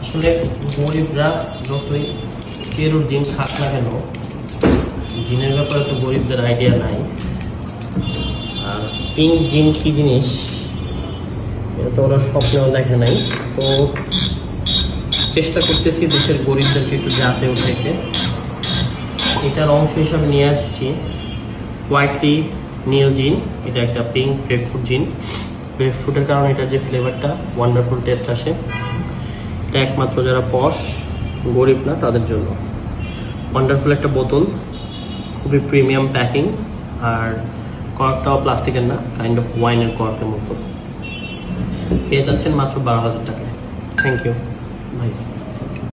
আসলে গরিবরা যতই কেরুর জিন খাক না কেন, জিনের ব্যাপারে তো গরিবদের আইডিয়া নাই। আর পিঙ্ক জিন কি জিনিস এটা তো ওরা স্বপ্নেও দেখে নাই। তো চেষ্টা করতেছি দেশের গরিবদেরকে একটু জাতে উঠাইতে। এটার অংশ হিসাবে নিয়ে আসছি হোয়াইটলি নীল জিন। এটা একটা পিঙ্ক গ্রেপফ্রুট জিন। গ্রেপফ্রুটের কারণে এটার যে ফ্লেভারটা ওয়ান্ডারফুল টেস্ট আসে। এটা একমাত্র যারা পশ গরিব না তাদের জন্য। ওয়ান্ডারফুল একটা বোতল, খুবই প্রিমিয়াম প্যাকিং, আর কর্কটাও প্লাস্টিকের না, কাইন্ড অফ ওয়াইনের কর্কের মতো। পেয়ে যাচ্ছেন মাত্র 12,000 টাকায়। থ্যাংক ইউ ভাই।